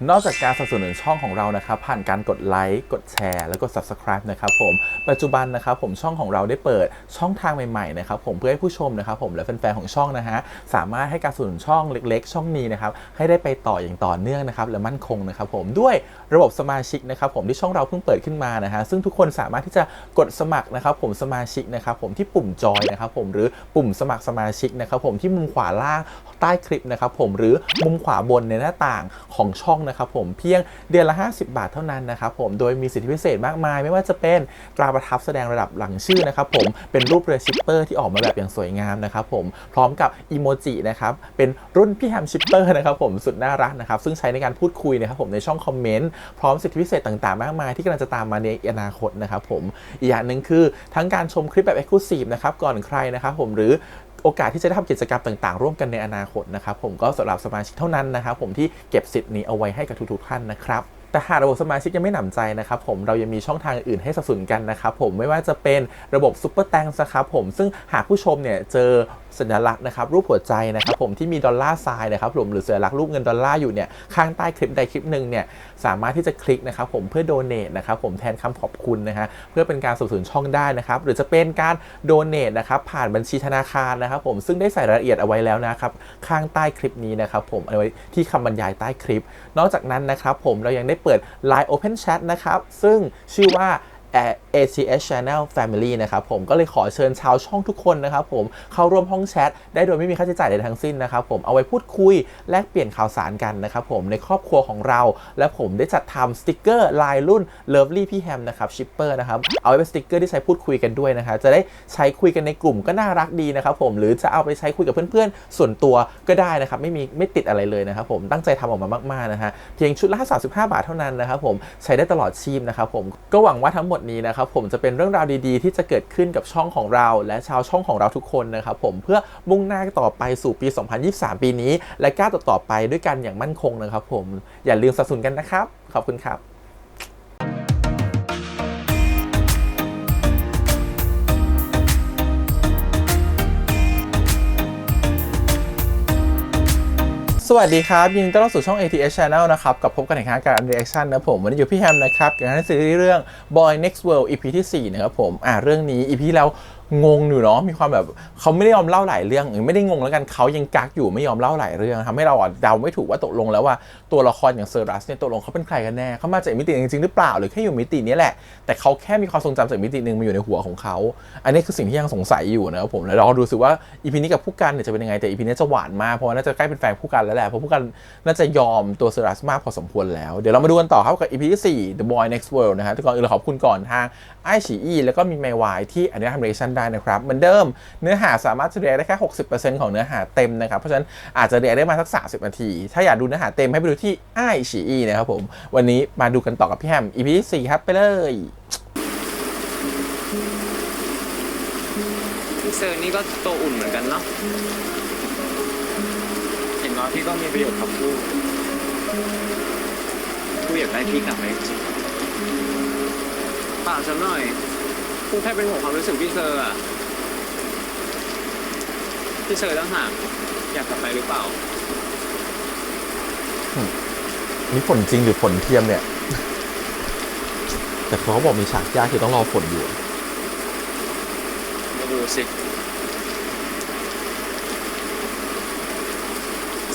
นอกจากการสนับสนุนช่องของเรานะครับผ่านการกดไลค์กดแชร์แล้วก็ Subscribe นะครับผมปัจจุบันนะครับผมช่องของเราได้เปิดช่องทางใหม่ๆนะครับผมเพื่อให้ผู้ชมนะครับผมและแฟนๆของช่องนะฮะสามารถให้การสนับสนุนช่องเล็กๆช่องนี้นะครับให้ได้ไปต่ออย่างต่อเนื่องนะครับและมั่นคงนะครับผมด้วยระบบสมาชิกนะครับผมที่ช่องเราเพิ่งเปิดขึ้นมานะฮะซึ่งทุกคนสามารถที่จะกดสมัครนะครับผมสมาชิกนะครับผมที่ปุ่มจอยนะครับผมหรือปุ่มสมัครสมาชิกนะครับผมที่มุมขวาล่างใต้คลิปนะครับผมหรือมุมขวาบนในหน้าต่างของช่องนะครับผมเพียงเดือนละ50 บาทเท่านั้นนะครับผมโดยมีสิทธิพิเศษมากมายไม่ว่าจะเป็นตราประทับแสดงระดับหลังชื่อนะครับผมเป็นรูปเรือชิปเปอร์ที่ออกมาแบบอย่างสวยงามนะครับผมพร้อมกับอีโมจินะครับเป็นรุ่นพี่แฮมชิปเปอร์นะครับผมสุดน่ารักนะครับซึ่งใช้ในการพูดคุยนะครับผมในช่องคอมเมนต์พร้อมสิทธิพิเศษต่างๆมากมายที่กำลังจะตามมาในอนาคตนะครับผมอีกอย่างหนึ่งคือทั้งการชมคลิปแบบ Exclusive นะครับก่อนใครนะครับผมหรือโอกาสที่จะได้ทำกิจกรรมต่างๆร่วมกันในอนาคตนะครับผมก็สำหรับสมาชิกเท่านั้นนะครับผมที่เก็บสิทธิ์นี้เอาไว้ให้กับทุกๆท่านนะครับแต่หากระบบสมาชิกยังไม่หนำใจนะครับผมเรายังมีช่องทางอื่นให้สนับสนุนกันนะครับผมไม่ว่าจะเป็นระบบซุปเปอร์แตงนะครับผมซึ่งหากผู้ชมเนี่ยเจอสัญลักษณ์นะครับรูปหัวใจนะครับผมที่มีดอลลาร์ไซน์นะครับผมหรือสัญลักษณ์รูปเงินดอลลาร์อยู่เนี่ยข้างใต้คลิปใดคลิปหนึ่งเนี่ยสามารถที่จะคลิกนะครับผมเพื่อโดเนทนะครับผมแทนคำขอบคุณนะฮะเพื่อเป็นการสนับสนุนช่องได้นะครับหรือจะเป็นการโดเนทนะครับผ่านบัญชีธนาคารนะครับผมซึ่งได้ใส่รายละเอียดเอาไว้แล้วนะครับข้างใต้คลิปนี้นะครับผมเอาไว้ที่คำบรรยายใต้คลิปนอกจากนั้นนะครับผมเรายังได้เปิด Line Open Chat นะครับซึ่งชื่อว่า ATS Channel Family นะครับผมก็เลยขอเชิญชาวช่องทุกคนนะครับผมเข้าร่วมห้องแชทได้โดยไม่มีค่าใช้จ่ายใดทั้งสิ้นนะครับผมเอาไว้พูดคุยแลกเปลี่ยนข่าวสารกันนะครับผมในครอบครัวของเราและผมได้จัดทำสติกเกอร์ลายรุ่น Lovely พี่แฮมนะครับชิปเปอร์นะครับเอาไว้เป็นสติกเกอร์ที่ใช้พูดคุยกันด้วยนะครับจะได้ใช้คุยกันในกลุ่มก็น่ารักดีนะครับผมหรือจะเอาไปใช้คุยกับเพื่อนๆส่วนตัวก็ได้นะครับไม่ติดอะไรเลยนะครับผมตั้งใจทำออกมามากๆนะฮะเพียงชุดละ35 บาทเท่านั้นนะครับผมใช้ได้ตลอดชีพนะครับผมก็หวังว่าทั้งหมดนี้นะครับผมจะเป็นเรื่องราวดีๆที่จะเกิดขึ้นกับช่องของเราและชาวช่องของเราทุกคนนะครับผมเพื่อมุ่งหน้าต่อไปสู่ปี 2023 ปีนี้และก้าวต่อไปด้วยกันอย่างมั่นคงนะครับผมอย่าลืมสนับสนุนกันนะครับขอบคุณครับสวัสดีครับยินดีต้อนรับสู่ช่อง ATS Channel นะครับกับพบกันในการ reaction นะผมวันนี้อยู่พี่แฮมนะครับกับซีรีส์เรื่อง Boy Next World EP ที่4นะครับผมเรื่องนี้ EP ที่แล้วงงอยู่เนาะมีความแบบเขาไม่ได้ยอมเล่าหลายเรื่องไม่ได้งงแล้วกันเขายังกักอยู่ไม่ยอมเล่าหลายเรื่องทำให้เราเดาไม่ถูกว่าตกลงแล้วว่าตัวละครอย่างเซอรัสเนี่ยตกลงเขาเป็นใครกันแน่เขามาจากมิติจริงๆหรือเปล่าหรือแค่อยู่มิตินี้แหละแต่เขาแค่มีความทรงจำจากมิตินึงมาอยู่ในหัวของเขาอันนี้คือสิ่งที่ยังสงสัยอยู่นะครับผมแล้วเราดูสึกว่า EP นี้กับผู้กันเนี่ยจะเป็นยังไงแต่ EP นี้จะหวานมากเพราะน่าจะใกล้เป็นแฟนผู้กันแล้วแหละเพราะผู้กันน่าจะยอมตัวเซอรัสมากพอสมควรแล้วเดี๋ยวเรามาดูกันต่อครับกับ EP ที่4 The Boy Next World นะฮะแต่ก่อนอื่นเราขอบคุณก่อนทางไอฉีอีแล้วก็มีไมวายที่อนุญาตทำ reaction ได้นะครับเหมือนเดิมเนื้อหาสามารถจะเรียกได้แค่ 60% ของเนื้อหาเต็มนะครับเพราะฉะนั้นอาจจะเรียกได้มาสัก30 นาทีถ้าอยากดูเนื้อหาเต็มให้ไปดูที่ไอฉีอีนะครับผมวันนี้มาดูกันต่อกับพี่แฮม EP ที่4ครับไปเลยพี่เซอร์นี่ก็ตัวอุ่นเหมือนกันเนาะเห็นน้อยพี่ก็มีประโยชน์กับผู้อยากได้พี่กลับไปจริงเปล่าฉันหน่อยผู้แค่เป็นห่วงความรู้สึกพี่เซอร์อะพี่เซอร์ตั้งห่างอยากกลับไปหรือเปล่านี่ฝนจริงหรือฝนเทียมเนี่ยแต่เขาบอกมีฉากยากคือต้องรอฝนอยู่มาดูสิ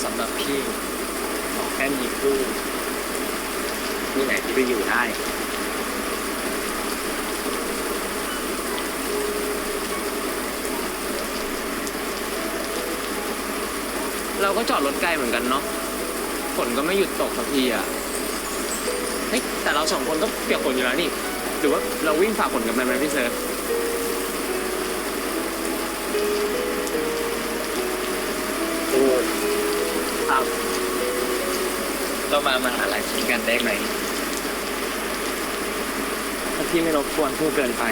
สำหรับพี่ขอแค่มีคู่ที่ไหนที่ไปอยู่ได้เราก็จอดรถไกลเหมือนกันเนาะฝนก็ไม่หยุดตกสักทีอ่ะเฮ้ยแต่เรา2 คนก็เปียกฝนอยู่แล้วนี่หรือว่าเราวิ่งฝ่าฝนกันไปไหมพี่เซิร์ฟโอ้ครับเรามาหาอะไรกินกันได้ไหมถ้าพี่ไม่รบกวนพูดเกินไป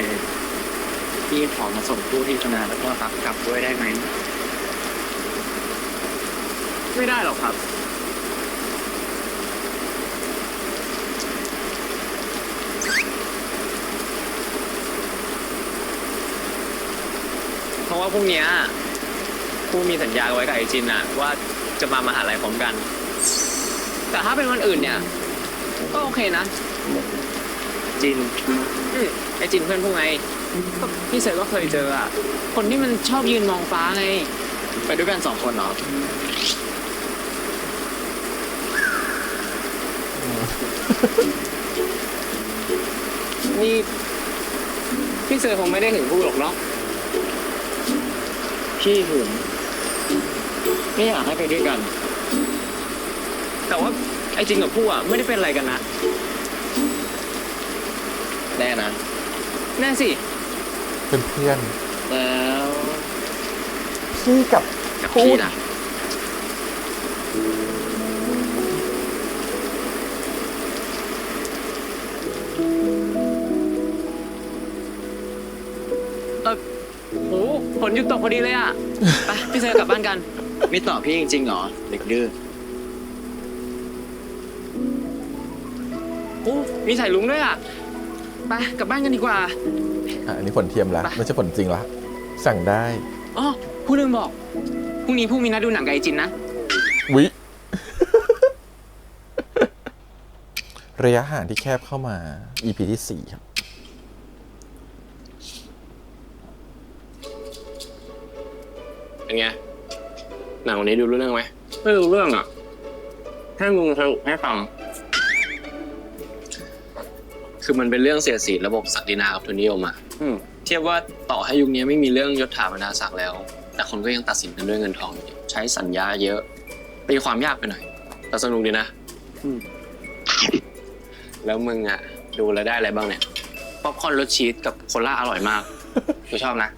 พี่ขอมาส่งตู้ที่ธนาแล้วก็รับกลับด้วยได้ไหมไม่ได้หรอกครับเพราะว่าพรุ่งนี้ผู้มีสัญญาไว้กับไอจินอะว่าจะมามหาลัยพร้อมกัน แต่ถ้าเป็นวันอื่นเนี่ย ก็โอเคนะ จินไอจินเพื่อนพวกไงก็พี่เซอร์ก็เคยเจออ่ะ คนที่มันชอบยืนมองฟ้าไง ไปด้วยกัน2 คนเหรอ นี่พี่เซอร์คงไม่ได้ถึงพูดหรอกเนาะพี่หึงไม่อยากให้ไปด้วยกัน แต่ว่าไอ้จริงกับผู้อ่ะไม่ได้เป็นอะไรกันนะแน่นะแน่สิ เป็นเพื่อน แล้ว พี่กับ พี่ล่ะโหฝนหยุดตกพอดีเลยอ่ะ ไปพี่เซอร์กลับบ้านกัน ไม่ตอบพี่จริงๆเหรอเด็กดื้อ โอ้มีสายลุงด้วยอ่ะ ไปกลับบ้านกันดีกว่า อันนี้ผลเทียมแล้ว ไป ไม่ใช่ผลจริงละสั่งได้ อ๋อผู้ลืมบอก พรุ่งนี้ผู้มีนัดดูหนังกับไอจินนะ วิ ระยะห่างที่แคบเข้ามา EP ที่ 4 ครับ เป็นไงหนังวันนี้ดูรู้เรื่องไหมไม่รู้เรื่องอ่ะให้มึงสรุปให้ฟังคือมันเป็นเรื่องเสียดสีระบบศักดินากับทุนนิยมอ่ะเทียบว่าต่อให้ยุคนี้ไม่มีเรื่องยศถาบรรดาศักดิ์แล้ว แต่คนก็ยังตัดสินกันด้วยเงินทองอยู่ดีใช้สัญญาเยอะตีความยากไปหน่อยแต่สนุกดีนะแล้วมึงอ่ะดูแล้วได้อะไรบ้างเนี่ยป๊อปคอร์นรสชีสกับโคลาอร่อยมากกูชอบนะ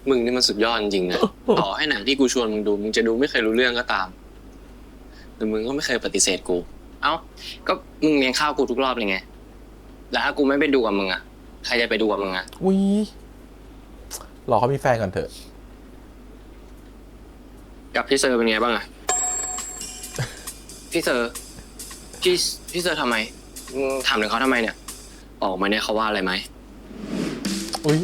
มึงนี่มันสุดยอดจริงๆนะต่อให้หนังที่กูชวนมึงดูมึงจะดูไม่เคยรู้เรื่องก็ตามแต่มึงก็ไม่เคยปฏิเสธกูเอ้าก็มึงเลี้ยงข้าวกูทุกรอบเลยไงแล้วถ้ากูไม่ไปดูกับมึงอ่ะใครจะไปดูกับมึงอ่ะ วิรอเขามีแฟนก่อนเถอะ กับพี่เซอร์เป็นไงบ้างอ่ะ พี่เซอร์พี่เซอร์ทำไมมึงถามถึงเขาทำไมเนี่ยออกมาเนี่ยเขาว่าอะไรไหม อุ้ย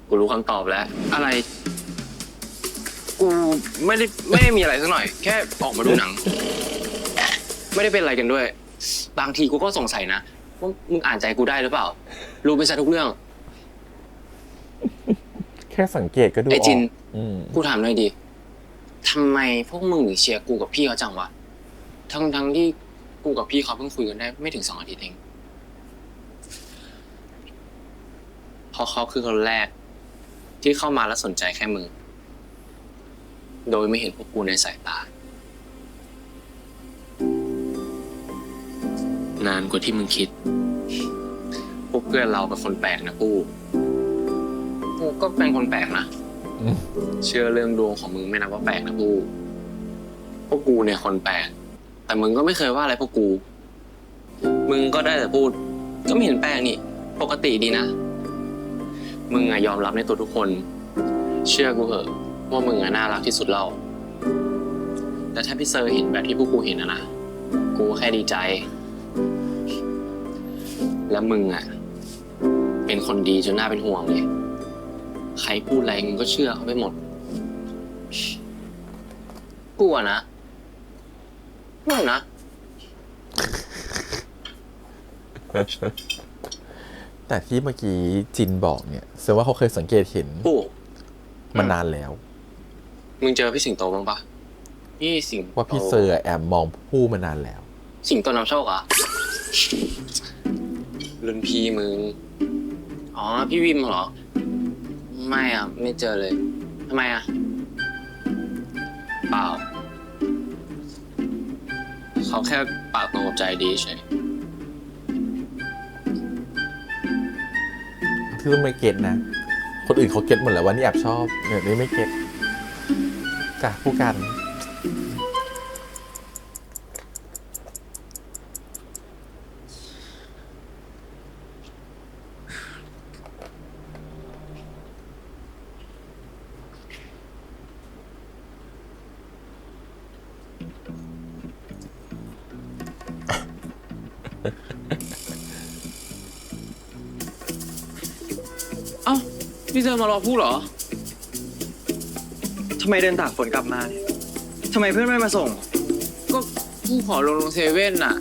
กูรู้คำตอบแล้วอะไร กูไม่ได้มีอะไรสักหน่อย แค่ออกมาดูหนัง ไม่ได้เป็นอะไรกันด้วย บางทีกูก็สงสัยนะว่ามึงอ่านใจกูได้หรือเปล่า รู้ไปซะทุกเรื่อง แค่สังเกตก็ดูอ ไอ อก จิน อืม กูถามหน่อยดิทำไมพวกมึงถึงเชียร์กูกับพี่เขาจังวะทั้งที่กูกับพี่เขาเพิ่งคุยกันได้ไม่ถึง2 อาทิตย์เองเพราะเขาคือคนแรก ที่เข้ามาแล้วสนใจแค่มึง โดยไม่เห็นพวกกูในสายตา นานกว่าที่มึงคิด พวกเพื่อนเราเป็นคนแปลกนะกูก็เป็นคนแปลกนะ อืม เชื่อเรื่องดวงของมึงไม่นับว่าแปลกนะกูพวกกูเนี่ยคนแปลก แต่มึงก็ไม่เคยว่าอะไรพวกกู มึงก็ได้แต่พูด ก็ไม่เห็นแปลกนี่ ปกติดีนะ มึงอะยอมรับในตัวทุกคน เชื่อกูเถอะว่ามึงอะน่ารักที่สุดเล่าแต่ถ้าพี่เซอร์เห็นแบบที่พวกกูเห็นนะ กูแค่ดีใจ แล้วมึงอะเป็นคนดีจนน่าเป็นห่วงเลย ใครพูดอะไรมึงก็เชื่อเขาไปหมด กลัวนะไม่นะ แต่ที่เมื่อกี้จินบอกเนี่ยแสดงว่าเขาเคยสังเกตเห็น กู มานานแล้ว มึงเจอพี่สิงโตบ้างปะพี่สิงโต ว่าพี่เซอร์แอบมองผู้มานานแล้ว สิงโตนำโชคเหรอรุ่นพี่มึง อ๋อ พี่วิมเหรอ ไม่อ่ะ ไม่เจอเลย ทำไมอ่ะ เปล่า เขาแค่ปากตรงกับใจดีเฉย ที่ต้องไม่เก็ตนะ คนอื่นเขาเก็ตหมดแล้วว่านี่แอบชอบเนี่ยนี่ไม่เก็ตจ้ะผู้กัน เอ้าพี่เซอร์มารอพูดเหรอ ทำไมเดินตากฝนกลับมาเนี่ยทำไมเพื่อนไม่มาส่ง ก็ผู้ขอลงเซเว่นน่ะ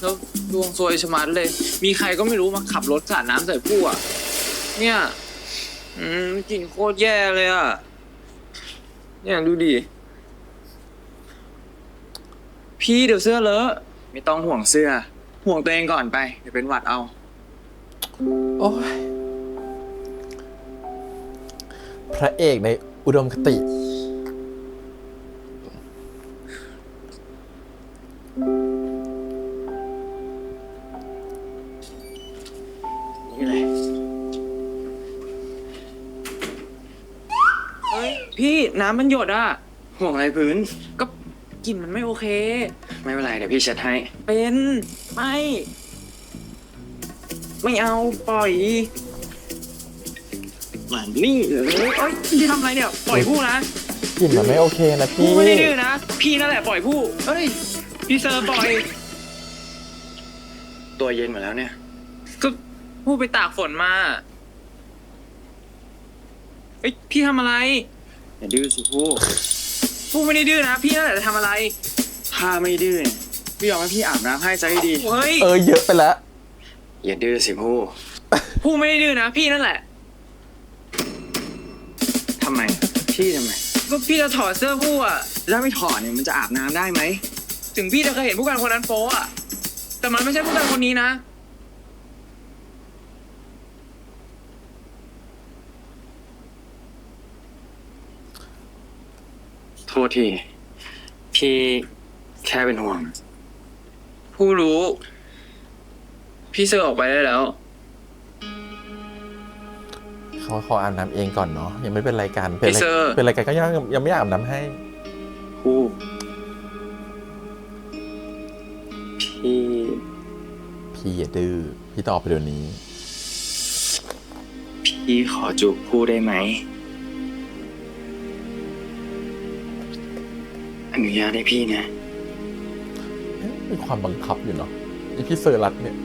แล้วดวงซวยชะมัดเลย มีใครก็ไม่รู้มาขับรถสาดน้ำใส่ผู้อ่ะ เนี่ยกลิ่นโคตรแย่เลยอ่ะ เนี่ยดูดิ พี่เดี๋ยวเสื้อเลอะ ไม่ต้องห่วงเสื้อ ห่วงตัวเองก่อนไป เดี๋ยวเป็นหวัดเอา โอ้ยพระเอกในอุดมคติ นี่เลย เฮ้ย พี่น้ำมันหยดอ่ะ ห่วงอะไรพื้น ก็กลิ่นมันไม่โอเค ไม่เป็นไรเดี๋ยวพี่เช็ดให้ เป็นไม่ ไม่เอาปล่อย หมันนี่เลย เอ้ยพี่ทำอะไรเนี่ย ปล่อยผู้นะ กลิ่นมันไม่โอเคนะพี่ ผู้ไม่ได้ดื้อนะ พี่นั่นแหละปล่อยผู้เอ้ย พี่เซอร์ปล่อย ตัวเย็นหมดแล้วเนี่ย ก็ผู้ไปตากฝนมา เอ้ยพี่ทำอะไร อย่าดื้อสิผู้ ผู้ไม่ได้ดื้อนะ พี่นั่นแหละจะทำอะไร ถ้าไม่ดื้อเนี่ยพี่ยอมให้พี่อาบน้ำให้ซะให้ดี เฮ้ย เยอะไปแล้ว อย่าดื้อสิผู้ ผู้ไม่ได้ดื้อนะ พี่นั่นแหละ ทำไมพี่ทำไม ก็พี่จะถอดเสื้อผู้อ่ะ ถ้าไม่ถอดเนี่ยมันจะอาบน้ำได้ไหม ถึงพี่จะเคยเห็นผู้กันคนนั้นโป๊อ่ะ แต่มันไม่ใช่ผู้กันคนนี้นะ โทษทีพี่แค่เป็นห่วง ผู้รู้ พี่เซอร์ออกไปได้แล้ว เขาขออาบน้ำเองก่อนเนาะยังไม่เป็นรายการ พี่เซอร์ เป็นรายการก็ยังไม่อาบน้ำให้ ผู้พี่ พี่อย่าดื้อพี่ตอบไปเดี๋ยวนี้ พี่ขอจูบผู้ได้ไหมอนุญาตให้พี่นะ มีความบังคับอยู่เนาะไอพี่เซอร์รัตเนี่ย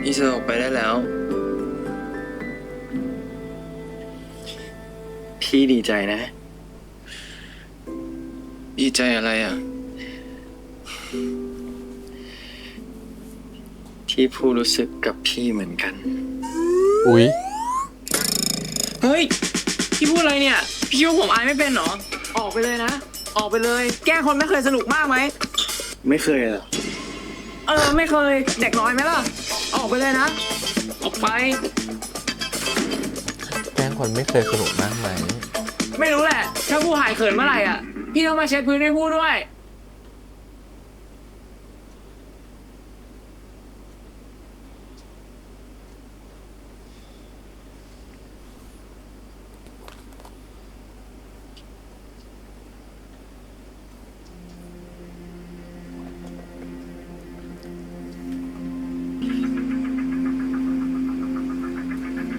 พี่เซอร์ออกไปได้แล้ว พี่ดีใจนะ ดีใจอะไรอ่ะ ที่ผู้รู้สึกกับพี่เหมือนกัน อุ๊ย เฮ้ย พี่พูดอะไรเนี่ย พี่คิดว่าผมอายไม่เป็นเหรอ ออกไปเลยนะ ออกไปเลย แกล้งคนไม่เคยสนุกมากไหม ไม่เคยหรอ ไม่เคยเด็กน้อยไหมล่ะ ออกไปเลยนะ ออกไป แกล้งคนไม่เคยสนุกมากไหม ไม่รู้แหละ ถ้าผู้หายเขินเมื่อไหร่อ่ะ พี่ต้องมาเช็ดพื้นให้ผู้ด้วย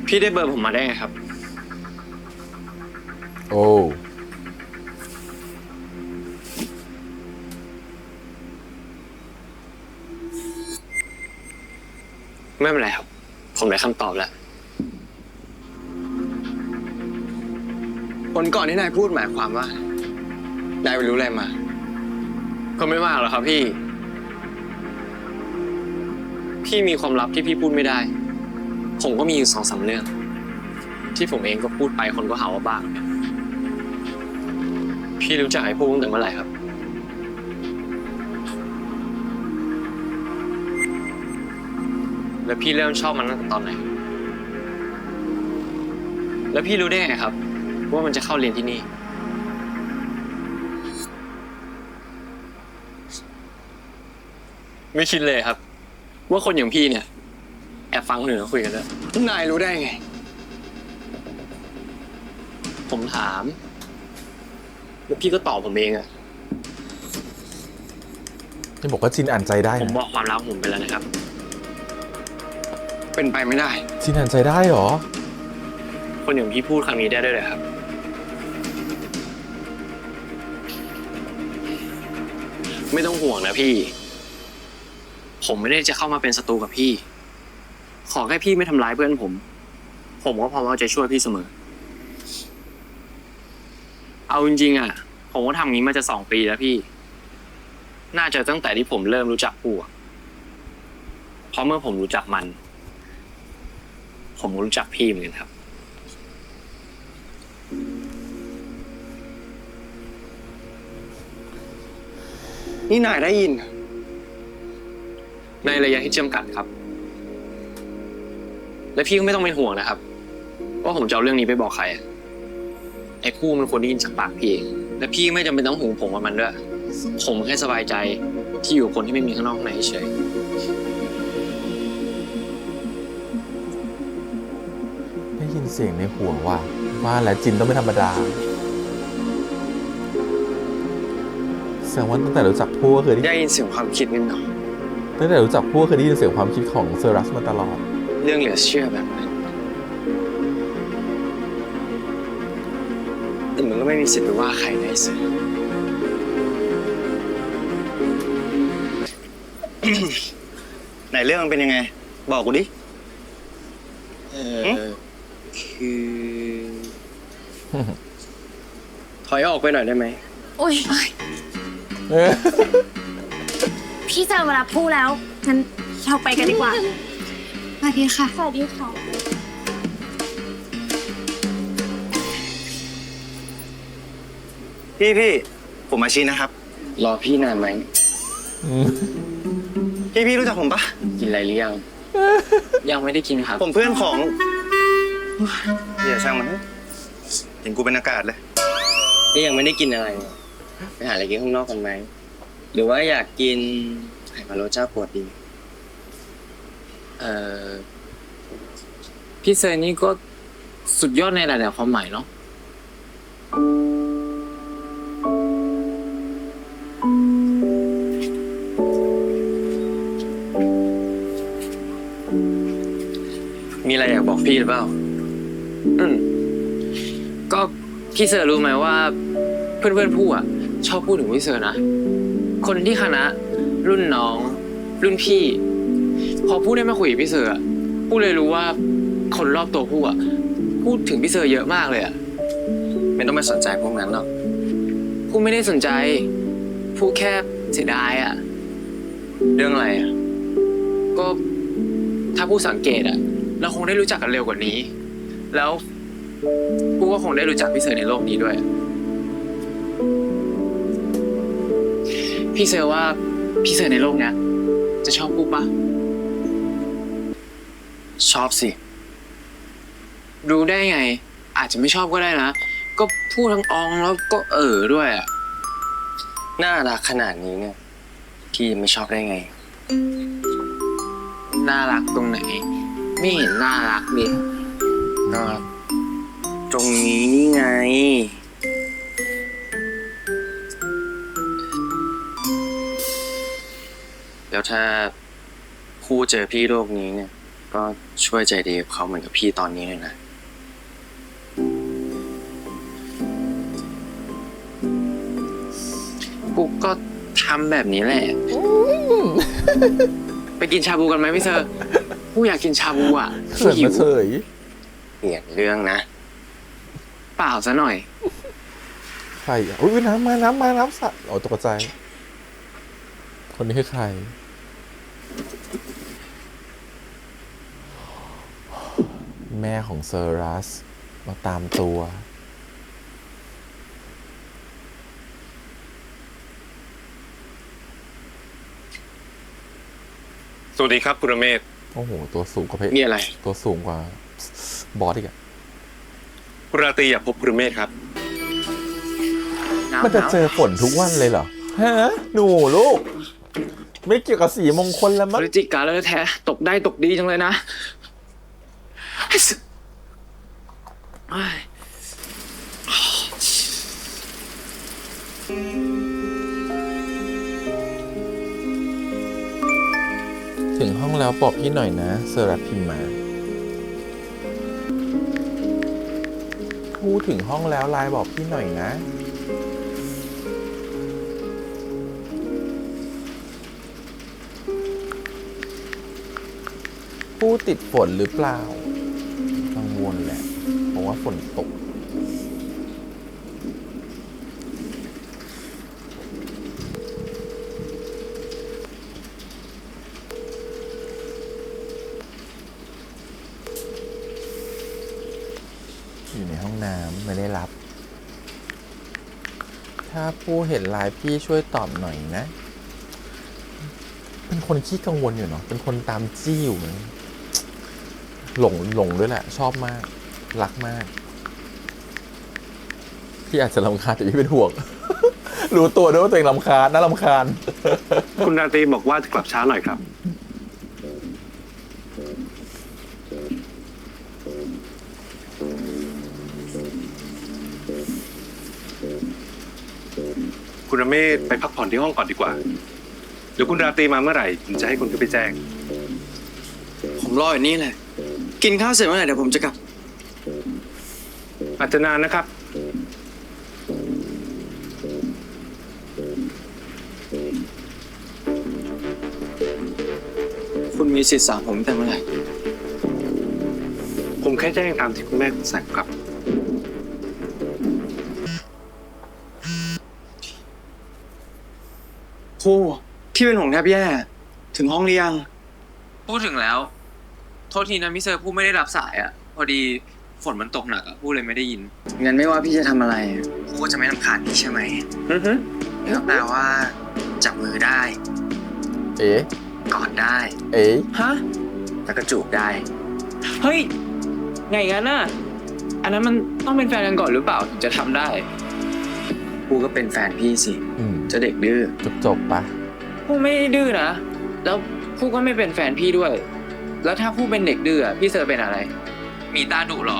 พี่ได้เบอร์ผมมาได้ไงครับ โอ้ ไม่เป็นไรครับ ผมได้คำตอบแล้วคนก่อนที่นายพูดหมายความว่า นายไปรู้อะไรมา ก็ไม่มากหรอกครับพี่ พี่มีความลับที่พี่พูดไม่ได้ ผมก็มีอยู่2-3 เรื่อง ที่ผมเองก็พูดไปคนก็หาว่าบ้าเนี่ยพี่รู้จักไอ้พวกตั้งแต่เมื่อไหร่ครับ แล้วพี่เริ่มชอบมันตั้งแต่ตอนไหน แล้วพี่รู้ได้ไงครับ ว่ามันจะเข้าเรียนที่นี่ ไม่คิดเลยครับ ว่าคนอย่างพี่เนี่ย แอบฟังคนอื่นเขาคุยกันด้วย นายรู้ได้ไง ผมถาม แล้วพี่ก็ตอบผมเองอะ นี่บอกว่าจินอ่านใจได้ ผม นะ บอกความลับผมไปแล้วนะครับ เป็นไปไม่ได้ จินอ่านใจได้เหรอ คนอย่างพี่พูดคำนี้ได้ด้วยเหรอครับ ไม่ต้องห่วงนะพี่ ผมไม่ได้จะเข้ามาเป็นศัตรูกับพี่ ขอแค่พี่ไม่ทำร้ายเพื่อนผม ผมก็พร้อมเอาใจช่วยพี่เสมอ เอาจริงๆอ่ะ ผมก็ทำอย่างนี้มาจะ2 ปีแล้วพี่ น่าจะตั้งแต่ที่ผมเริ่มรู้จักผู้อะเพราะเมื่อผมรู้จักมัน ผมก็รู้จักพี่เหมือนกันครับ นี่นายได้ยิน ในระยะที่จำกัดครับ และพี่ก็ไม่ต้องเป็นห่วงนะครับ ว่าผมจะเอาเรื่องนี้ไปบอกใครอะไอ้คู่มันควรได้ยินจากปากพี่เองและพี่ไม่จำเป็นต้องหึงผมกับมันด้วย ผมแค่สบายใจที่อยู่กับคนที่ไม่มีข้างนอกข้างในเฉย ได้ยินเสียงในหัวว่าแล้วจินต้องไม่ธรรมดาแสดงว่าตั้งแต่รู้จักผู้ก็เคยได้ ได้ยินเสียงความคิดนิดหน่อย ตั้งแต่รู้จักผู้ก็เคยได้ยินเสียงความคิดของเซอรัสมาตลอด เรื่องเหลือเชื่อแบบนั้นแต่มึงก็ไม่มีสิทธิ์ไปว่าใครนะไอ้เสือ ไหนเรื่องมันเป็นยังไง บอกกูดิ คือ ถอยออกไปหน่อยได้ไหม โอ้ยพี่เจอเวลาพูดแล้วงั้นเราไปกันดีกว่า สวัสดีค่ะ สวัสดีค่ะ พี่ผมอาชีนะครับ รอพี่นานไหม พี่รู้จักผมปะ กินอะไรหรือยัง ยังไม่ได้กินครับ ผมเพื่อนของอย่าช่างมันเห็นกูเป็นอากาศเลย นี่ยังไม่ได้กินอะไรเลยไปหาอะไรกินข้างนอกกันไหม หรือว่าอยากกินไข่พะโล้เจ้าปวดดี พี่เซยนี่ก็สุดยอดในหลายๆความหมายเนาะ มีอะไรอยากบอกพี่หรือเปล่า ก็พี่เซอร์รู้ไหมว่าเพื่อนๆผู้อ่ะ ชอบพูดถึงพี่เซอร์นะ คนที่คณะรุ่นน้อง รุ่นพี่ พอพูดได้มาคุยกับพี่เซอร์อ่ะผู้เลยรู้ว่าคนรอบตัวผู้อ่ะ พูดถึงพี่เซอร์เยอะมากเลยอ่ะ ไม่ต้องไปสนใจพวกนั้นหรอกผู้ไม่ได้สนใจผู้แค่เสียดายอ่ะ เรื่องอะไรอ่ะ ก็ถ้าผู้สังเกตอ่ะ เราคงได้รู้จักกันเร็วกว่านี้ แล้วผู้ก็คงได้รู้จักพี่เซอร์ในโลกนี้ด้วย พี่เซอร์ว่าพี่เซอร์ในโลกเนี้ยจะชอบผู้ปะ ชอบสิ รู้ได้ไง อาจจะไม่ชอบก็ได้นะ ก็พูดทั้งอองแล้วก็ด้วยอ่ะ น่ารักขนาดนี้เนี่ยพี่ไม่ชอบได้ไง น่ารักตรงไหน ไม่เห็นน่ารักดิ ก็ตรงนี้นี่ไง แล้วถ้าคู่เจอพี่โลกนี้เนี่ย ก็ช่วยใจดีกับเขาเหมือนกับพี่ตอนนี้เลยนะ ปุ๊กก็ทำแบบนี้แหละ ไปกินชาบูกันไหมพี่เซอร์ผู้อยากกินชาบูอ่ะ เขิน หิ มาว เฉย เปลี่ยนเรื่องนะ เปล่าซะหน่อย ใครอ่ะอุ้ยน้ำมาสัตว์ตกใจ คนนี้คือใคร แม่ของเซอรัสมาตามตัว สวัสดีครับคุณรเมศ โอ้โห ตัวสูงกว่าเพชร มีอะไร ตัวสูงกว่าบอสอีกอะ คุณราตรีอยากพบคุณเมธครับ มันจะเจอฝนทุกวันเลยเหรอฮะหนูลูก ไม่เกี่ยวกับสีมงคลแล้ว พ มั้ง ฤศจิกาแล้วแท้ตกได้ตกดีจังเลยนะเฮ้ย ถึงห้องแล้วบอกพี่หน่อยนะเซอร์รัตพิมพ์มาพูดถึงห้องแล้วไลน์บอกพี่หน่อยนะผู้ติดฝนหรือเปล่ากังวลแหละเพราะว่าฝนตกอยู่ในห้องน้ำไม่ได้รับ ถ้าผู้เห็นไลน์พี่ช่วยตอบหน่อยนะ เป็นคนขี้กังวลอยู่เนาะเป็นคนตามจี้อยู่เหมือนหลงด้วยแหละ ชอบมาก รักมาก พี่อาจจะรำคาญแต่พี่เป็นห่วง รู้ตัวด้วยว่าตัวเองรำคาญน่ารำคาญ คุณราตรีบอกว่าจะกลับช้าหน่อยครับ คุณเมธไปพักผ่อนที่ห้องก่อนดีกว่า เดี๋ยวคุณราตรีมาเมื่อไหร่ผมจะให้คุณขึ้นไปแจ้ง ผมรออยู่นี่แหละ กินข้าวเสร็จเมื่อไหร่เดี๋ยวผมจะกลับ อาจจะนานนะครับ คุณมีสิทธิ์สั่งผมแต่เมื่อไหร่ ผมแค่แจ้งตามที่คุณแม่สั่งครับ โอ้พี่เป็นห่วงแทบแย่ ถึงห้องหรือยัง พูดถึงแล้ว โทษทีนะมิสเตอร์ผู้ไม่ได้รับสายอ่ะ พอดีฝนมันตกหนักอ่ะผู้เลยไม่ได้ยิน งั้นไม่ว่าพี่จะทำอะไรกูก็จะไม่รำคาญพี่ใช่ไหมก็แปลว่า จับมือได้ เอ๊ะ กอดได้ เอ๊ะ ฮะ แล้วก็จูบได้ เฮ้ย ไงงั้นน่ะ อันนั้นมันต้องเป็นแฟนกันก่อนหรือเปล่าถึงจะทำได้ กูก็เป็นแฟนพี่สิ เจะเด็กดื้อ จบปะ ผู้ไม่ได้ดื้อนะ แล้วผู้ก็ไม่เป็นแฟนพี่ด้วย แล้วถ้าผู้เป็นเด็กดื้ออะพี่เซอร์เป็นอะไร มีตาดุเหรอ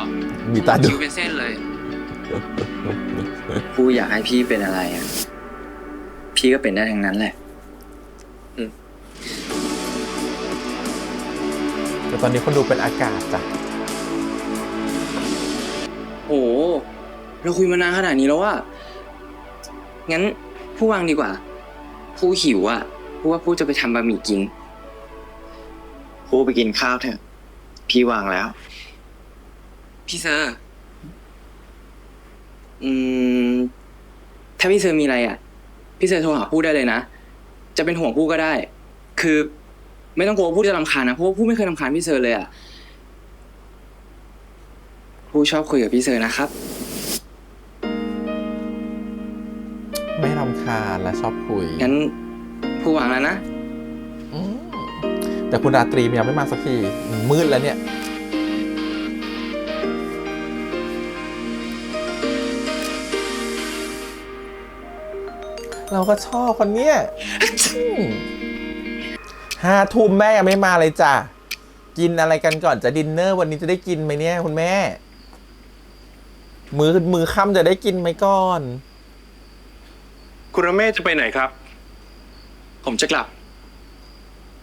มีตาดุ คิ้วเป็นเส้นเลย กูอยากให้พี่เป็นอะไรอ่ะ พี่ก็เป็นได้ทั้งนั้นแหละ แต่ตอนนี้คนดูเป็นอากาศจ้ะ โอ้เราคุยมานานขนาดนี้แล้วว่า งั้นผู้วางดีกว่า ผู้หิวอ่ะผู้ว่าผู้จะไปทำบะหมี่กิน ผู้ไปกินข้าวเถอะ พี่วางแล้ว พี่เซอร์ ถ้าพี่เซอร์มีอะไรอ่ะ พี่เซอร์โทรหาผู้ได้เลยนะ จะเป็นห่วงผู้ก็ได้ คือไม่ต้องกลัวผู้จะรำคาญนะ เพราะว่าผู้ไม่เคยรำคาญพี่เซอร์เลยอ่ะ ผู้ชอบคุยกับพี่เซอร์นะครับ ไม่รำคาญและชอบคุย งั้นผู้วางแล้วนะ อืมแต่คุณราตรียังไม่มาสักทีมืดแล้วเนี่ย เราก็ชอบคนเนี้ย5 ทุ่มแม่ยังไม่มาเลยจ้ะ กินอะไรกันก่อนจะดินเนอร์วันนี้จะได้กินไหมเนี่ยคุณแม่ มือค่ำจะได้กินไหมก่อน คุณเมธจะไปไหนครับ ผมจะกลับ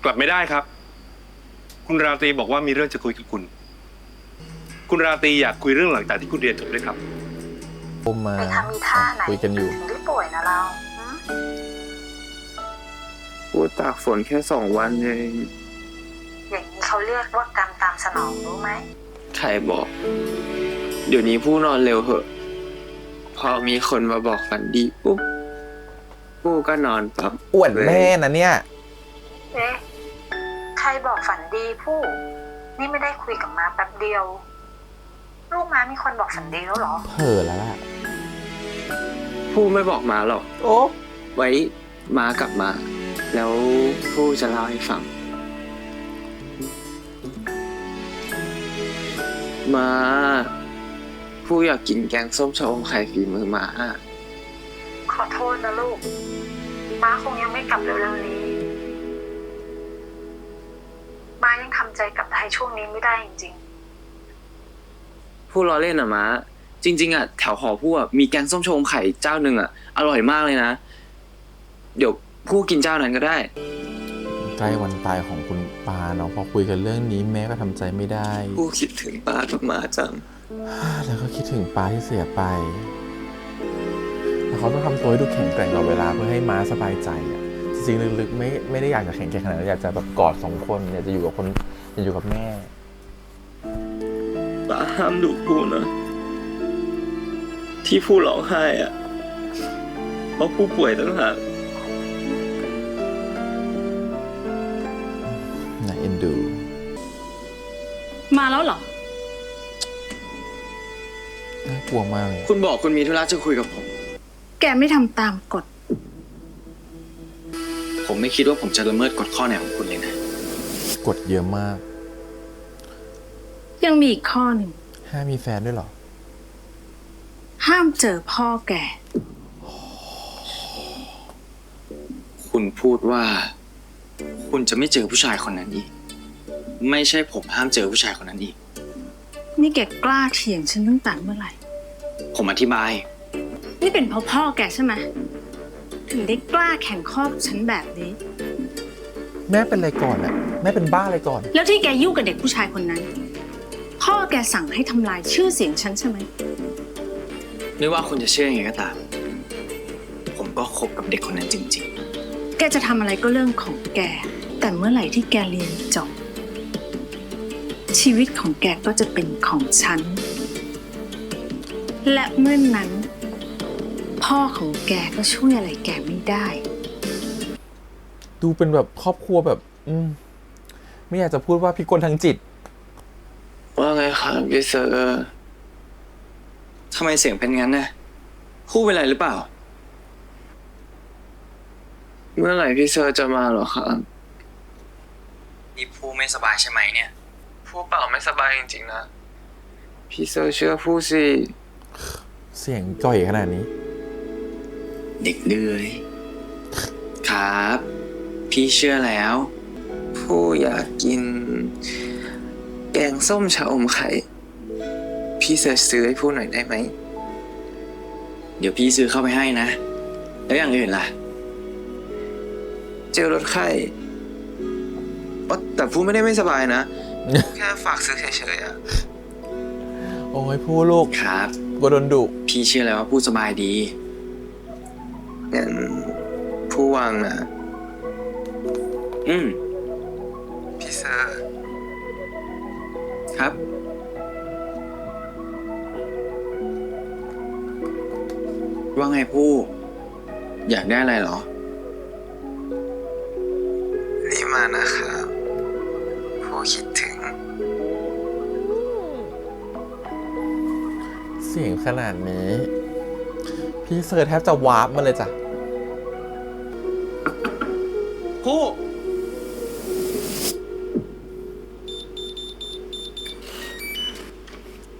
กลับไม่ได้ครับ คุณราตรีบอกว่ามีเรื่องจะคุยกับคุณ คุณราตรีอยากคุยเรื่องหลังจากที่คุณเรียนจบด้วยครับ ผมมา ไปทำอีท่าไหน คุยกันอยู่ ถึงได้ป่วยนะเราฮะ ผู้ตากฝนแค่2 วันเอง อย่างนี้เขาเรียกว่ากรรมตามสนองรู้ไหม ใครบอก เดี๋ยวนี้ผู้นอนเร็วเหอะ พอมีคนมาบอกฝันดีปุ๊บผู้ก็นอนปั๊บ อวดแม่นะเนี่ย เอ๊ะ ใครบอกฝันดีผู้ นี่ไม่ได้คุยกับม้าแป๊บเดียว ลูกม้ามีคนบอกฝันดีแล้วเหรอ เผลอแล้วล่ะ ผู้ไม่บอกมาหรอก โอ้ ไว้มากลับมา แล้วผู้จะเล่าให้ฟัง มา ผู้อยากกินแกงส้มชะอมไข่ฝีมือม้า ขอโทษนะลูก ม้าคงยังไม่กลับเร็วๆนี้ ม้ายังทำใจกลับไทยช่วงนี้ไม่ได้จริง ผู้ล้อเล่นอ่ะม้า จริงๆอ่ะแถวหอผู้อ่ะมีแกงส้มชะอมไข่เจ้าหนึ่งอ่ะอร่อยมากเลยนะ เดี๋ยวผู้กินเจ้านั้นก็ได้ ใกล้วันตายของคุณปาเนาะพอคุยกันเรื่องนี้แม่ก็ทำใจไม่ได้ ผู้คิดถึงป้ากับม้าจัง แล้วก็คิดถึงปาที่เสียไปแล้วเขาต้องทำตัวให้ดูแข็งแกร่งตลอดเวลาเพื่อให้ม้าสบายใจอ่ะจริงๆลึกๆไม่ได้อยากจะแข็งแกร่งขนาดนั้นอยากจะแบบกอดสองคนอยากจะอยู่กับคนอยากอยู่กับแม่ ป้าห้ามดุผู้นะ ที่ผู้ร้องไห้อ่ะเพราะผู้ป่วยต่างหาก น่าเอ็นดู มาแล้วเหรอ น่ากลัวมากเลย คุณบอกคุณมีธุระจะคุยกับผม แกไม่ทำตามกฎ ผมไม่คิดว่าผมจะละเมิดกฎข้อไหนของคุณเลยนะ กดเยอะมาก ยังมีอีกข้อหนึ่ง ห้ามมีแฟนด้วยเหรอ ห้ามเจอพ่อแก คุณพูดว่า คุณจะไม่เจอผู้ชายคนนั้นอีก ไม่ใช่ผมห้ามเจอผู้ชายคนนั้นอีก นี่แกกล้าเถียงฉันตั้งแต่เมื่อไหร่ ผมอธิบาย นี่เป็นเพราะพ่อแกใช่ไหมถึงได้กล้าแข่งข้อกับฉันแบบนี้ แม่เป็นอะไรก่อนอะแม่เป็นบ้าอะไรก่อน แล้วที่แกยุ่งกับเด็กผู้ชายคนนั้น พ่อแกสั่งให้ทำลายชื่อเสียงฉันใช่ไหม ไม่ว่าคุณจะเชื่อยังไงก็ตาม ผมก็คบกับเด็กคนนั้นจริง แกจะทำอะไรก็เรื่องของแก แต่เมื่อไหร่ที่แกเรียนจบ ชีวิตของแกก็จะเป็นของฉัน และเมื่อนนั้น พ่อของแกก็ช่วยอะไรแกไม่ได้ ดูเป็นแบบครอบครัวแบบ ไม่อยากจะพูดว่าพิกลทางจิต ๆ ว่าไงครับพี่เซอร์ทำไมเสียงเป็นงั้นนะพูดเป็นไรหรือเปล่า เมื่อไหร่พี่เซอร์จะมาเหรอครับนี่ผู้ไม่สบายใช่ไหมเนี่ยผู้เปล่าไม่สบายจริงๆนะ พี่เซอร์เชื่อผู้สิ เสียงก่อยขนาดนี้ เด็กเดือยครับ พี่เชื่อแล้ว ผู้อยากกิน แกงส้มชะอมไข่ พี่เซอร์ซื้อให้ผู้หน่อยได้ไหม เดี๋ยวพี่ซื้อเข้าไปให้นะ แล้วอย่างอื่นล่ะ เจลลดไข้แต่ผู้ไม่ได้ไม่สบายนะ แค่ฝากซื้อเฉยๆอะ โอ้ยพูดลูก ครับ กลัวโดนดุ พี่เชื่อแล้วว่าผู้สบายดีงั้นผู้วางนะพี่เซอร์ครับ ว่าไงผู้ อยากได้อะไรเหรอ รีบมานะครับผู้คิดถึง เสียงขนาดนี้ พี่เซอร์แทบจะวาร์ปมาเลยจ้ะ ผู้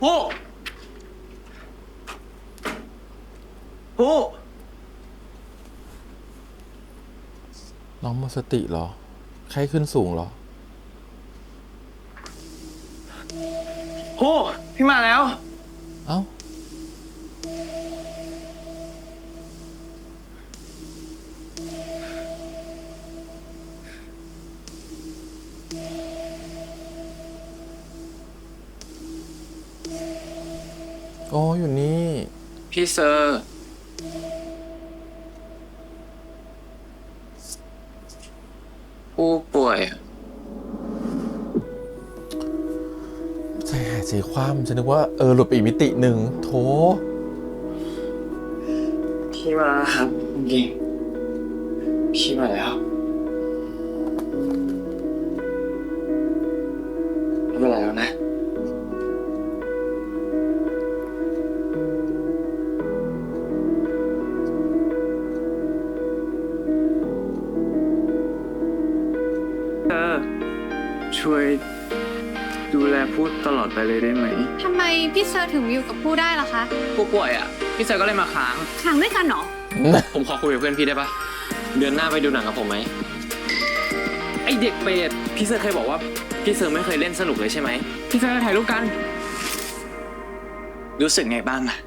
ผู้ ผู้ น้องหมดสติเหรอ ไข้ขึ้นสูงเหรอ ผู้พี่มาแล้ว เอ้า อ๋อ อยู่นี่ พี่เซอร์ ผู้ป่วยอะ ใจหายใจคว่ำฉันนึกว่าหลุดไปอีกมิติหนึ่งโถ พี่มาครับจริงพี่มาแล้วไม่เป็นไรแล้วนะ ช่วยดูแล พูดตลอดไปเลยได้ไหม ทำไมพี่เซอร์ถึงอยู่กับผู้ได้ล่ะคะ ผู้ป่วยอ่ะ พี่เซอร์ก็เลยมาค้าง ขังด้วยกันเหรอ ผมขอคุยกับเพื่อนพี่ได้ปะเดือนหน้าไปดูหนังกับผมไหม ไอเด็กเปรต พี่เซอร์เคยบอกว่าพี่เซอร์ไม่เคยเล่นสนุกเลยใช่ไหม พี่เซอร์ถ่ายรูปกัน รู้สึกไงบ้างอะ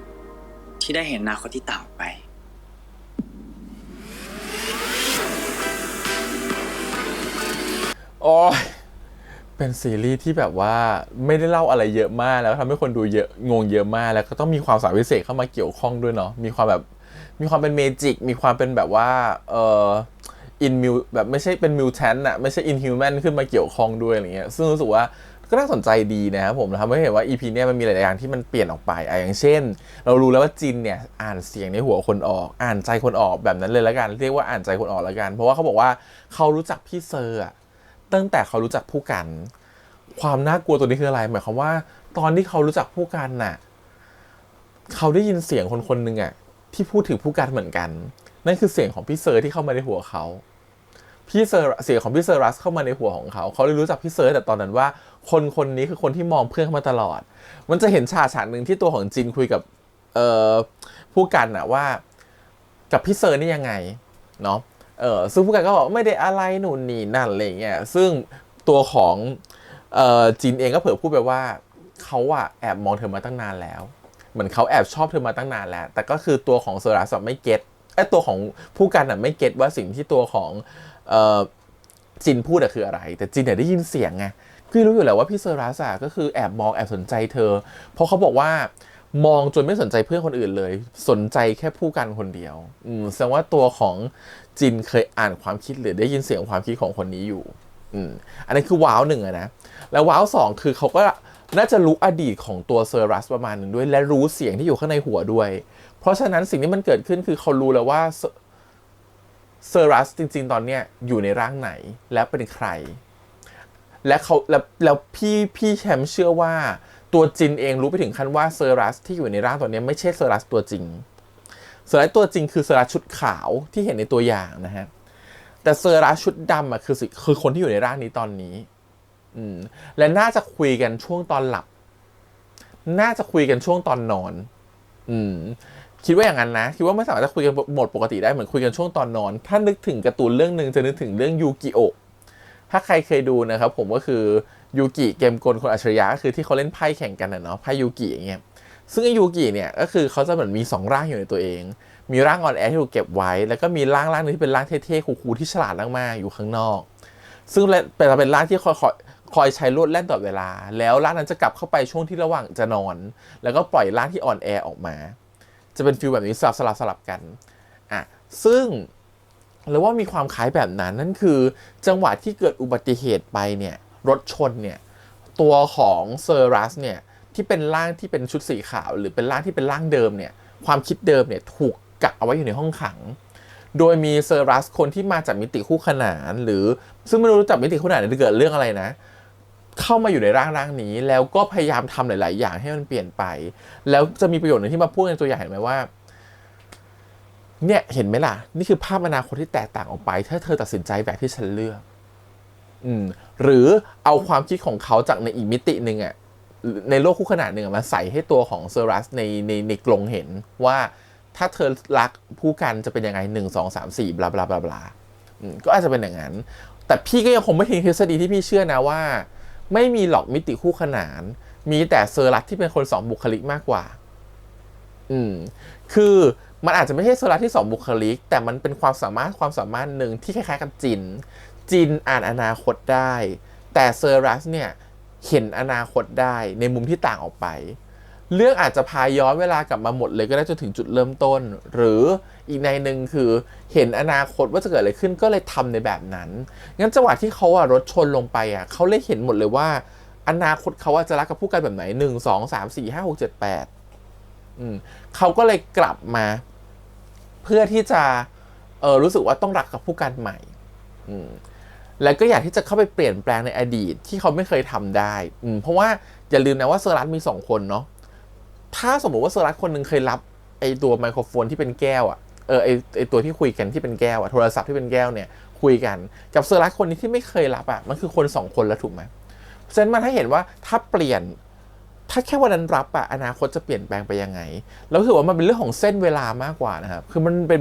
ที่ได้เห็นอนาคตที่ต่างออกไป โอ้ยเป็นซีรีส์ที่แบบว่าไม่ได้เล่าอะไรเยอะมากแล้วทำให้คนดูเยอะงงเยอะมากแล้วก็ต้องมีความสามารถพิเศษเข้ามาเกี่ยวข้องด้วยเนาะมีความเป็นเมจิกมีความเป็นแบบว่าอินมิวแบบไม่ใช่เป็นมิวแทนอะไม่ใช่อินฮิวแมนขึ้นมาเกี่ยวข้องด้วยอะไรเงี้ยซึ่งรู้สึกว่าก็น่าสนใจดีนะครับผมทำให้เห็นว่า EP เนี้ยมันมีหลายอย่างที่มันเปลี่ยนออกไปอย่างเช่นเรารู้แล้วว่าจินเนี่ยอ่านเสียงในหัวคนออกอ่านใจคนออกแบบนั้นเลยแล้วกันเรียกว่าอ่านใจคนออกแล้วกันเพราะว่าเขาบอกว่าเขารู้จักพี่เซอร์ตั้งแต่เขารู้จักผู้กันความน่ากลัวตัวนี้คืออะไรหมายความว่าตอนที่เขารู้จักผู้กันน่ะเขาได้ยินเสียงคนหนึ่งที่พูดถึงผู้กันเหมือนกันนั่นคือเสียงของพี่เซอร์ที่เข้ามาในหัวเขาพี่เซอร์เสียงของพี่เซอร์รัสเข้ามาในหัวของเขาเลยรู้จักพี่เซอร์แต่ตอนนั้นว่าคนนี้คือคนที่มองเพื่อนมาตลอดมันจะเห็นฉากหนึ่งที่ตัวของจินคุยกับผู้กันว่ากับพี่เซอร์นี่ยังไงเนาะซึ่งผู้กันก็บอกไม่ได้อะไรหนูนี่นั่นอะไรเงี้ยซึ่งตัวของจินเองก็เผลอพูดไปว่าเขาแอบมองเธอมาตั้งนานแล้วเหมือนเขาแอบชอบเธอมาตั้งนานแล้วแต่ก็คือตัวของเซอร์รัสไม่เก็ตตัวของผู้กันไม่เก็ตว่าสิ่งที่ตัวของจินพูดคืออะไรแต่จินได้ยินเสียงไงคือรู้อยู่แล้วว่าพี่เซอร์รัสก็คือแอบมองแอบสนใจเธอเพราะเขาบอกว่ามองจนไม่สนใจเพื่อนคนอื่นเลยสนใจแค่ผู้กันคนเดียวแสดงว่าตัวของจินเคยอ่านความคิดหรือได้ยินเสียงความคิดของคนนี้อยู่อันนี้คือว้าวหนึ่งนะแล้วว้าวสองคือเขาก็น่าจะรู้อดีตของตัวเซอร์รัสประมาณหนึ่งด้วยและรู้เสียงที่อยู่ข้างในหัวด้วยเพราะฉะนั้นสิ่งที่มันเกิดขึ้นคือเขารู้แล้วว่าเซอร์รัสจริงๆตอนเนี้ยอยู่ในร่างไหนและเป็นใครและเขาแล้วพี่แชมป์เชื่อว่าตัวจินเองรู้ไปถึงขั้นว่าเซอร์รัสที่อยู่ในร่างตัวนี้ไม่ใช่เซอร์รัสตัวจริงเซอร์รัสตัวจริงคือเซอร์รัสชุดขาวที่เห็นในตัวอย่างนะฮะแต่เซอร์รัสชุดดำคือคนที่อยู่ในร่างนี้ตอนนี้และน่าจะคุยกันช่วงตอนหลับน่าจะคุยกันช่วงตอนนอนคิดว่าอย่างนั้นนะคิดว่าไม่สามารถจะคุยกันหมดปกติได้เหมือนคุยกันช่วงตอนนอนถ้านึกถึงการ์ตูนเรื่องนึงจะนึกถึงเรื่องยูกิโอะถ้าใครเคยดูนะครับผมก็คือยูกิเกมกลคนอัจฉริยะก็คือที่เขาเล่นไพ่แข่งกันเนาะไพ่ยูกิอย่างเงี้ยซึ่งไอ้ยูกิเนี่ยก็คือเขาจะเหมือนมี2ร่างอยู่ในตัวเองมีร่างอ่อนแอที่ถูกเก็บไว้แล้วก็มีร่างนึงที่เป็นร่างเท่ๆคูลๆที่ฉลาดมากๆอยู่ข้างนอกซึ่งเป็นร่างที่คอยใช้ลวดแล่นตลอดเวลาแล้วร่างนั้นจะกลับเข้าไปช่วงที่ระหว่างจะนอนแล้วก็ปล่อยร่างที่อ่อนแอออกมาจะเป็นฟีลแบบนี้สลับกันซึ่งแล้วว่ามีความคล้ายแบบนั้นนั่นคือจังหวะที่เกิดอุบัติเหตุไปเนี่ยรถชนเนี่ยตัวของเซอร์รัสเนี่ยที่เป็นร่างที่เป็นชุดสีขาวหรือเป็นร่างที่เป็นร่างเดิมเนี่ยความคิดเดิมเนี่ยถูกกักเอาไว้อยู่ในห้องขังโดยมีเซอร์รัสคนที่มาจากมิติคู่ขนานหรือซึ่งไม่รู้จักมิติคู่ขนานจะเกิดเรื่องอะไรนะเข้ามาอยู่ในร่างนี้แล้วก็พยายามทำหลายๆอย่างให้มันเปลี่ยนไปแล้วจะมีประโยชน์หนึ่งที่มาพูดในตัวอย่างเห็นไหมว่าเนี่ยเห็นไหมล่ะนี่คือภาพอนาคตที่แตกต่างออกไปถ้าเธอตัดสินใจแบบที่ฉันเลือกหรือเอาความคิดของเขาจากในอีกมิติหนึ่งในโลกคู่ขนานหนึ่งมาใส่ให้ตัวของเซอร์รัสในกรงเห็นว่าถ้าเธอรักผู้กันจะเป็นยังไง1 2 3 4บลาบลาบลาบลาก็อาจจะเป็นอย่างนั้นแต่พี่ก็ยังคงไม่ทิ้งทฤษฎีที่พี่เชื่อนะว่าไม่มีหรอกมิติคู่ขนานมีแต่เซอร์รัสที่เป็นคน2บุคลิกมากกว่าคือมันอาจจะไม่ใช่เซอร์รัสที่2บุคลิกแต่มันเป็นความสามารถหนึ่งที่คล้ายๆกับจินอ่านอนาคตได้แต่เซอร์รัสเนี่ยเห็นอนาคตได้ในมุมที่ต่างออกไปเรื่องอาจจะพาย้อนเวลากลับมาหมดเลยก็ได้จนถึงจุดเริ่มต้นหรืออีกในหนึ่งคือเห็นอนาคตว่าจะเกิดอะไรขึ้นก็เลยทำในแบบนั้นงั้นจังหวะที่เขารถชนลงไปเขาเลยเห็นหมดเลยว่าอนาคตเขาจะรักกับผู้กันแบบไหน1 2 3 4 5 6 7 8เขาก็เลยกลับมาเพื่อที่จะรู้สึกว่าต้องรักกับผู้กันใหม่แล้วก็อยากที่จะเข้าไปเปลี่ยนแปลงในอดีตที่เขาไม่เคยทำได้เพราะว่าอย่าลืมนะว่าเซอร์รัสมี2คนเนาะถ้าสมมติว่าเซอร์รัสคนหนึ่งเคยรับไอตัวไมโครโฟนที่เป็นแก้วไอตัวที่คุยกันที่เป็นแก้วโทรศัพท์ที่เป็นแก้วเนี่ยคุยกันกับเซอร์รัสคนนี้ที่ไม่เคยรับมันคือคน2คนแล้วถูกไหม ฉะนั้นมันให้เห็นว่าถ้าเปลี่ยนถ้าแค่วันนั้นรับอะอนาคตจะเปลี่ยนแปลงไปยังไงแล้วถือว่ามันเป็นเรื่องของเส้นเวลามากกว่านะครับคือมันเป็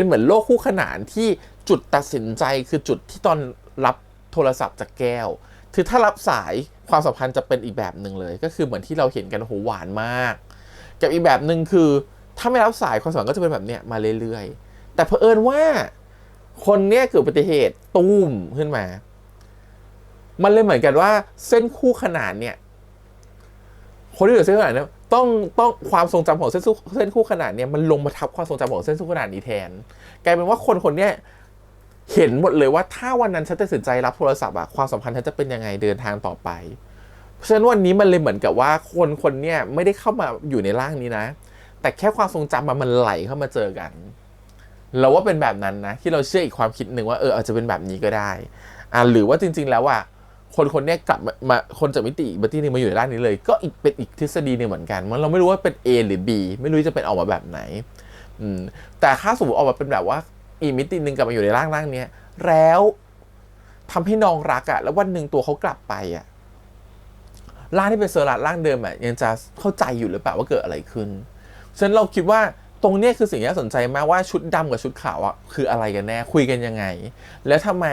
นเหมือนโลกคู่ขนานที่จุดตัดสินใจคือจุดที่ตอนรับโทรศัพท์จากแก้วคือถ้ารับสายความสัมพันธ์จะเป็นอีกแบบหนึ่งเลยก็คือเหมือนที่เราเห็นกันโหหวานมากกับอีกแบบหนึ่งคือถ้าไม่รับสายความสัมพันธ์ก็จะเป็นแบบเนี้ยมาเรื่อยๆแต่เผอิญว่าคนเนี้ยเกิดอุบัติเหตุตุ้มขึ้นมามันเลยเหมือนกันว่าเส้นคู่ขนานเนี่ยคนที่อยู่เส้นคู่ขนานเนี่ยต้องความทรงจำของเส้นคู่ขนานเนี่ยมันลงมาทับความทรงจำของเส้นคู่ขนานนี้แทนกลายเป็นว่าคนเนี้ยเห็นหมดเลยว่าถ้าวันนั้นฉันตัดสินใจรับโทรศัพท์อะความสัมพันธ์ฉันจะเป็นยังไงเดินทางต่อไปเพราะฉะนั้นวันนี้มันเลยเหมือนกับว่าคนเนี้ยไม่ได้เข้ามาอยู่ในร่างนี้นะแต่แค่ความทรงจำมันไหลเข้ามาเจอกันเราว่าเป็นแบบนั้นนะที่เราเชื่ออีกความคิดหนึ่งว่าอาจจะเป็นแบบนี้ก็ได้หรือว่าจริงๆแล้วว่าคนเนี้ยกลับมาคนจากมิตินึงมาอยู่ในร่างนี้เลยก็เป็นอีกทฤษฎีนึงเหมือนกันมันเราไม่รู้ว่าเป็น A หรือ B ไม่รู้จะเป็นออกมาแบบไหนแต่ถ้าสมมติออกมาเป็นแบบว่าอีกมิตินึงกลับมาอยู่ในร่างนี้แล้วทำให้น้องรักอะแล้ววันหนึ่งตัวเขากลับไปอะร่างที่เป็นเซอร์รัสร่างเดิมอะยังจะเข้าใจอยู่หรือเปล่าว่าเกิดอะไรขึ้นฉะนั้นเราคิดว่าตรงนี้คือสิ่งที่น่าสนใจมากว่าชุดดำกับชุดขาวอะคืออะไรกันแน่คุยกันยังไงแล้วทำไม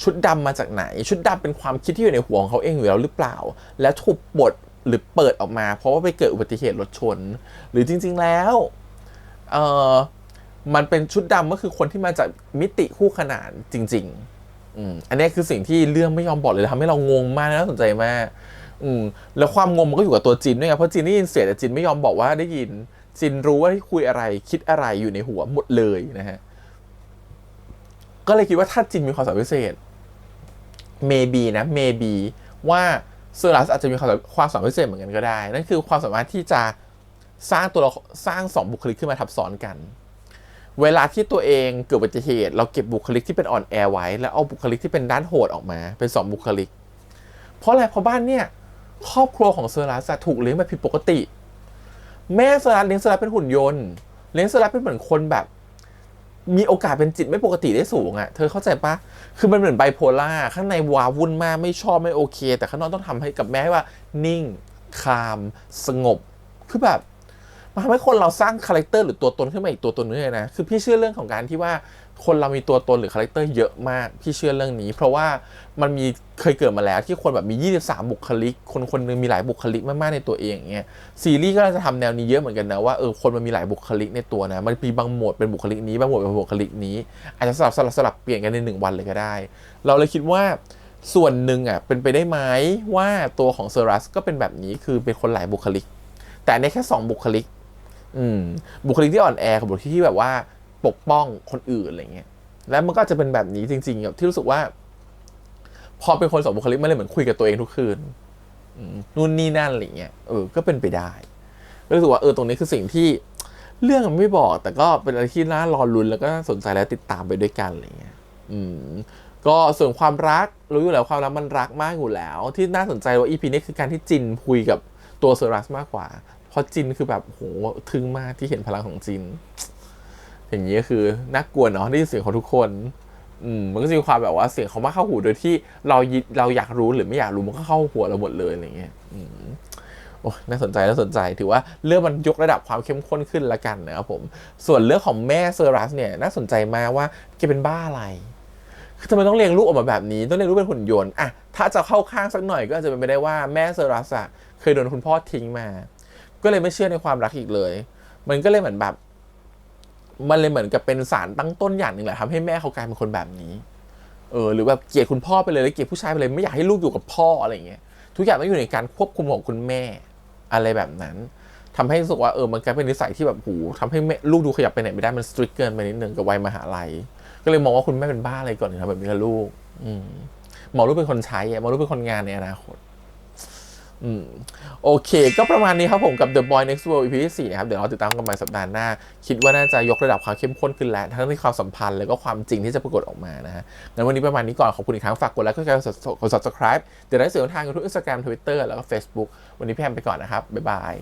ชุดดำมาจากไหนชุดดำเป็นความคิดที่อยู่ในหัวของเขาเองอยู่แล้วหรือเปล่าแล้วถูกบดหรือเปิดออกมาเพราะว่าไปเกิดอุบัติเหตุรถชนหรือจริงๆแล้วมันเป็นชุดดำก็คือคนที่มาจากมิติคู่ขนานจริงๆอันนี้คือสิ่งที่เรื่องไม่ยอมบอกเลยทำให้เรางงมากน่าสนใจมากแล้วความงงมันก็อยู่กับตัวจินด้วยไงเพราะจินได้ยินเสียงแต่จินไม่ยอมบอกว่าได้ยินจินรู้ว่าคุยอะไรคิดอะไรอยู่ในหัวหมดเลยนะฮะก็เลยคิดว่าถ้าจินมีความสามารถพิเศษ maybe นะ maybe ว่าเซอร์รัสอาจจะมีความสามารถพิเศษเหมือนกันก็ได้นั่นคือความสามารถที่จะสร้าง2บุคลิกขึ้นมาทับซ้อนกันเวลาที่ตัวเองเกิดอุบัติเหตุเราเก็บบุคลิกที่เป็นอ่อนแอไว้แล้วเอาบุคลิกที่เป็นด้านโหดออกมาเป็น2บุคลิกเพราะอะไรเพราะบ้านเนี่ยครอบครัวของเซอร์รัสถูกเลี้ยงแบบผิดปกติแม่เซอร์รัสเลี้ยงเซอร์รัสเป็นหุ่นยนต์เลี้ยงเซอร์รัสเป็นเหมือนคนแบบมีโอกาสเป็นจิตไม่ปกติได้สูงอ่ะเธอเข้าใจปะคือมันเหมือนไบโพล่าข้างในวาวุ่นมากไม่ชอบไม่โอเคแต่ข้างนอกต้องทำให้กับแม่ว่านิ่งคามสงบคือแบบมันทำให้คนเราสร้างคาแรคเตอร์หรือตัวตนขึ้นมาอีกตัวตนนึงเลยนะคือพี่เชื่อเรื่องของการที่ว่าคนเรามีตัวตนหรือคาแรคเตอร์เยอะมากพี่เชื่อเรื่องนี้เพราะว่ามันมีเคยเกิดมาแล้วที่คนแบบมี23บุคลิกคนนึงมีหลายบุคลิกมากๆในตัวเองอย่างเงี้ยซีรีส์ก็จะทำแนวนี้เยอะเหมือนกันนะว่าคนมันมีหลายบุคลิกในตัวนะมันมีบางโหมดเป็นบุคลิกนี้บางโหมดเป็นบุคลิกนี้อาจจะสลับเปลี่ยนกันใน1วันเลยก็ได้เราเลยคิดว่าส่วนหนึ่งอ่ะเป็นไปได้ไหมว่าตัวของเซอรัสก็เป็นแบบนี้คือเป็นคนหลายบุคลิกแต่ในแค่2บุคลิกบุคลิกที่อ่อนแอกับบุคลิกที่แบบว่าปกป้องคนอื่นอะไรเงี้ยแล้วมันก็จะเป็นแบบนี้จริงๆที่รู้สึกว่าพอเป็นคน2บุคลิกมันเลยเหมือนคุยกับตัวเองทุกคืนนู่นนี่นั่นอะไรเงี้ยก็เป็นไปได้ก็รู้สึกว่าตรงนี้คือสิ่งที่เรื่องมันไม่บอกแต่ก็เป็นอะไรที่น่ารอลุ้นแล้วก็สนใจและติดตามไปด้วยกันอะไรเงี้ยก็ส่วนความรักรู้อยู่แล้วความรักมันรักมากอยู่แล้วที่น่าสนใจว่า EP นี้คือการที่จินคุยกับตัวเซอรัสมากกว่าเพราะจินคือแบบโหทึ่งมากที่เห็นพลังของจินอย่างนี้ก็คือน่ากลัวเนาะได้ยินเสียงของทุกคนมันก็จะมีความแบบว่าเสียงเขามาเข้าหูโดยที่เราอยากรู้หรือไม่อยากรู้มันก็เข้าหัวเราหมดเลยอะไรเงี้ยโอ้น่าสนใจถือว่าเรื่องมันยกระดับความเข้มข้นขึ้นละกันนะครับผมส่วนเรื่องของแม่เซอรัสเนี่ยน่าสนใจมากว่าแกเป็นบ้าอะไรคือทำไมต้องเลี้ยงลูกออกมาแบบนี้ต้องเลี้ยงลูกเป็นหุ่นยนต์อะถ้าจะเข้าข้างสักหน่อยก็อาจจะเป็นไปได้ว่าแม่เซอรัสอะเคยโดนคุณพ่อทิ้งมาก็เลยไม่เชื่อในความรักอีกเลยมันก็เลยเหมือนแบบมันเลยเหมือนกับเป็นสารตั้งต้นอย่างหนึ่งแหละทำให้แม่เขากลายเป็นคนแบบนี้หรือแบบเกลียดคุณพ่อไปเลยแล้วเกลียดผู้ชายไปเลยไม่อยากให้ลูกอยู่กับพ่ออะไรเงี้ยทุกอย่างต้องอยู่ในการควบคุมของคุณแม่อะไรแบบนั้นทำให้รู้สึกว่ามันกลายเป็นนิสัยที่แบบทำให้แม่ลูกดูขยับไปไหนไม่ได้มันสตริกเกินไปนิดนึงกับวัยมหาลัยก็เลยมองว่าคุณแม่เป็นบ้าอะไรก่อนถึงทำแบบนี้กับลูกมองลูกเป็นคนใช้มองลูกเป็นคนงานในอนาคตโอเคก็ประมาณนี้ครับผมกับ The Boy Next World EP ที่4นะครับเดี๋ยวเราติดตามกันใหม่สัปดาห์หน้าคิดว่าน่าจะยกระดับความเข้มข้นขึ้นแล้วทั้งในความสัมพันธ์แล้วก็ความจริงที่จะปรากฏออกมานะฮะงั้นวันนี้ประมาณนี้ก่อนขอบคุณอีกครั้งฝากกดไลค์กด subscribe เดี๋ยวได้เสียงทาง YouTube Instagram Twitter แล้วก็ Facebook วันนี้พี่แอมไปก่อนนะครับบ๊ายบาย